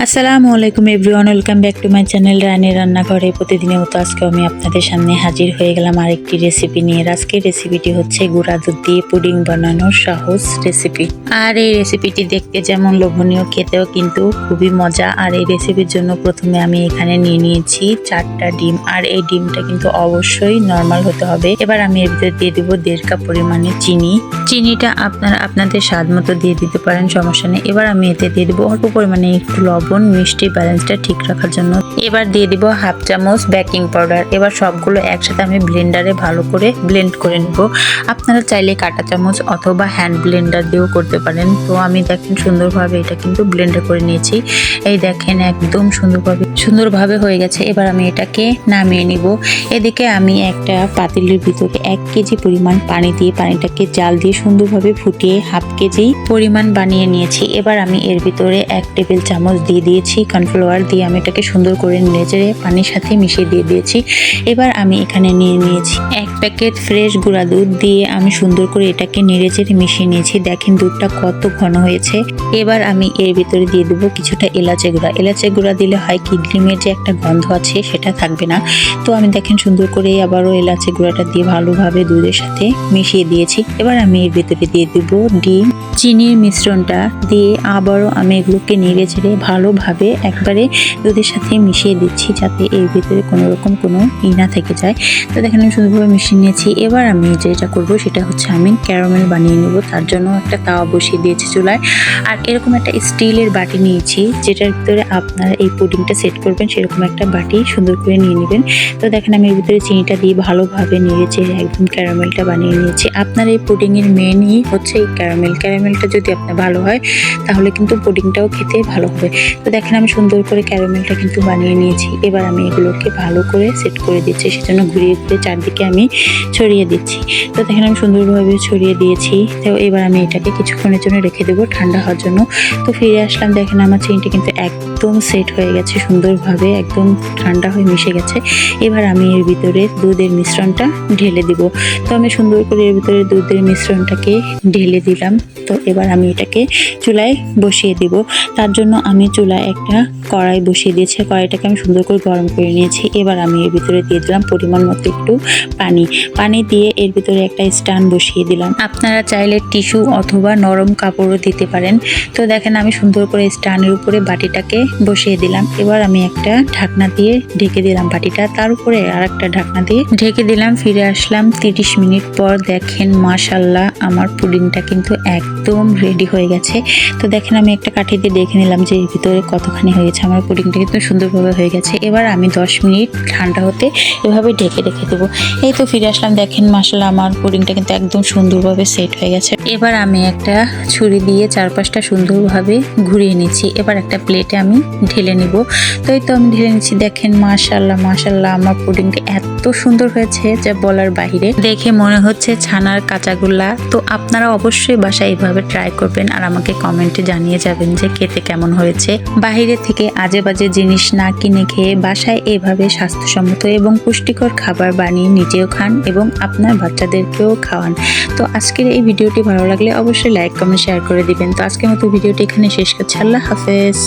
আসসালামু আলাইকুম everyone, welcome back to my channel Rani রান্নাঘরে। প্রতিদিনের মতো আজকে আমি আপনাদের সামনে হাজির হয়ে গেলাম আরেকটি রেসিপি নিয়ে। আজকের রেসিপিটি হচ্ছে গুঁড়া দুধ দিয়ে পুডিং বানানোর সহজ রেসিপি। আর এই রেসিপিটি দেখতে যেমন লোভনীয়, খেতেও কিন্তু খুবই মজা। আর এই রেসিপির জন্য প্রথমে আমি এখানে নিয়ে নিয়েছি 4টা ডিম। আর এই ডিমটা কিন্তু অবশ্যই নর্মাল হতে হবে। এবার আমি এর ভিতরে দিয়ে দিব 1.5 কাপ পরিমাণে চিনি। চিনিটা আপনারা আপনাদের স্বাদ মতো দিয়ে দিতে পারেন, সমস্যা নেই। এবার আমি এতে দিয়ে দিব অল্প পরিমাণে একটু লবণ, মিষ্টি ব্যালেন্সটা ঠিক রাখার জন্য। এবার দিয়ে দিব 1/2 চামচ বেকিং পাউডার। এবার সবগুলো একসাথে আমি ব্লেন্ডারে ভালো করে ব্লেন্ড করে নেব। আপনারা চাইলে কাঁটা চামচ অথবা হ্যান্ড ব্লেন্ডার দিয়েও করতে পারেন। তো আমি দেখেন সুন্দরভাবে এটা কিন্তু ব্লেন্ডার করে নিয়েছি। এই দেখেন একদম সুন্দরভাবে হয়ে গেছে। এবার আমি এটাকে নামিয়ে নিব। এদিকে আমি একটা পাতিলের ভিতরে 1 কেজি পরিমাণ পানি দিয়ে পানিটাকে জাল দিয়ে সুন্দরভাবে ফুটিয়ে 1/2 কেজি পরিমাণ বানিয়ে নিয়েছি। এবার আমি এর ভিতরে 1 টেবিল চামচ দিয়ে দিয়েছি কর্নফ্লাওয়ার। দিয়ে আমি এটাকে সুন্দর করে নেড়ে পানির সাথে মিশিয়ে দিয়ে দিয়েছি। এবার আমি এখানে নিয়ে নিয়েছি 1 প্যাকেট ফ্রেশ গুঁড়া দুধ। দিয়ে আমি সুন্দর করে এটাকে নেড়ে মিশিয়ে নিয়েছি। দেখেন দুধটা কত ঘন হয়েছে। এবার আমি এর ভিতরে দিয়ে দেবো কিছুটা এলাচের গুঁড়া। এলাচের গুঁড়া দিলে হয় কি, ডিমের যে একটা গন্ধ আছে সেটা থাকবে না। তো আমি দেখেন সুন্দর করে আবারও এলাচের গুঁড়াটা দিয়ে ভালোভাবে দুধের সাথে মিশিয়ে দিয়েছি। এবার আমি এর ভিতরে দিয়ে দেবো ডিম, চিনির মিশ্রণটা দিয়ে আবারও আমি এগুলোকে নেড়ে ভালোভাবে একবারে দুধের সাথে মিশিয়ে দিচ্ছি, যাতে এর ভিতরে কোনো রকম কোনো না থেকে যায়। তো দেখেন আমি সুন্দরভাবে মিশিয়ে নিয়েছি। এবার আমি যেটা করব সেটা হচ্ছে আমি ক্যারামেল বানিয়ে নেব। তার জন্য একটা তাওয়া বসিয়ে দিয়েছি চুলায়। আর এরকম একটা স্টিলের বাটি নিয়েছি, যেটার ভিতরে আপনারা এই পুডিংটা সেট করবেন সেরকম একটা বাটি সুন্দর করে নিয়ে নেবেন। তো দেখেন আমি এর ভিতরে চিনিটা দিয়ে ভালোভাবে নেড়ে একদম ক্যারামেলটা বানিয়ে নিয়েছি। আপনার এই পুডিংয়ের মেনই হচ্ছে এই ক্যারামেলটা যদি আপনার ভালো হয় তাহলে কিন্তু পুডিংটাও খেতে ভালো হবে। তো দেখেন আমি সুন্দর করে ক্যারামেলটা কিন্তু বানিয়ে নিয়েছি। এবার আমি এগুলোকে ভালো করে সেট করে দিচ্ছি, সেজন্য ঘুরিয়ে চারদিকে আমি ছড়িয়ে দিচ্ছি। তো দেখেন আমি সুন্দরভাবে ছড়িয়ে দিয়েছি। তো এবার আমি এটাকে কিছুক্ষণের জন্য রেখে দেবো ঠান্ডা হওয়ার জন্য। তো ফিরে আসলাম, দেখেন আমার চিনিটা কিন্তু একদম সেট হয়ে গেছে, সুন্দরভাবে একদম ঠান্ডা হয়ে মিশে গেছে। এবার আমি এর ভিতরে দুধের মিশ্রণটা ঢেলে দিব। তো আমি সুন্দর করে এর ভিতরে দুধের মিশ্রণটাকে ঢেলে দিলাম। তো এবার আমি এটাকে চুলায় বসিয়ে দিব। তার জন্য আমি চুলায় একটা কড়াই বসিয়ে দিয়েছি। কড়াইটাকে আমি সুন্দর করে গরম করে নিয়েছি। এবার আমি এর ভিতরে দিয়ে দিলাম পরিমাণ মতো একটু পানি দিয়ে এর ভিতরে একটা স্ট্যান্ড বসিয়ে দিলাম। আপনারা চাইলে টিস্যু অথবা নরম কাপড়ও দিতে পারেন। তো দেখেন আমি সুন্দর করে স্ট্যান্ডের উপরে বাটিটাকে বসিয়ে দিলাম। এবার আমি একটা ঢাকনা দিয়ে ঢেকে দিলাম বাটিটা, তার উপরে আর একটা ঢাকনা দিয়ে ঢেকে দিলাম। ফিরে আসলাম 30 মিনিট পর। দেখেন মাশাআল্লাহ আমার পুডিংটা কিন্তু একদম রেডি হয়ে গেছে। তো দেখেন আমি একটা কাঠি দিয়ে দেখে নিলাম যে এর ভিতরে কতখানি হয়েছে। আমার পুডিংটা কিন্তু সুন্দরভাবে হয়ে গেছে। এবার আমি 10 মিনিট ঠান্ডা হতে এভাবে ঢেকে রেখে দেবো। এই তো ফিরে আসলাম, দেখেন মাশাআল্লাহ আমার পুডিংটা কিন্তু একদম সুন্দরভাবে সেট হয়ে গেছে। এবার আমি একটা ছুরি দিয়ে চারপাশটা সুন্দরভাবে ঘুরিয়ে নিচ্ছি। এবার একটা প্লেটে আমি ঢেলে নিব। তো এই তো আমি ঢেলে নিচ্ছি। দেখেন মাশাআল্লাহ আমার পুডিংটা এত সুন্দর হয়েছে যা বলার বাহিরে। দেখে মনে হচ্ছে ছানার কাঁচাগোল্লা। তো আপনারা অবশ্যই বাসায় এইভাবে ট্রাই করবেন আর আমাকে কমেন্টে জানিয়ে যাবেন যে খেতে কেমন হয়েছে। বাইরে থেকে আজে বাজে জিনিস না কিনে খেয়ে বাসায় এইভাবে স্বাস্থ্যসম্মত এবং পুষ্টিকর খাবার বানিয়ে নিজেও খান এবং আপনার বাচ্চাদেরকেও খাওয়ান। তো আজকের এই ভিডিওটি ভালো লাগলে অবশ্যই লাইক, কমেন্ট, শেয়ার করে দিবেন। তো আজকের মতো ভিডিওটি এখানে শেষ করছি। আল্লাহ হাফেজ।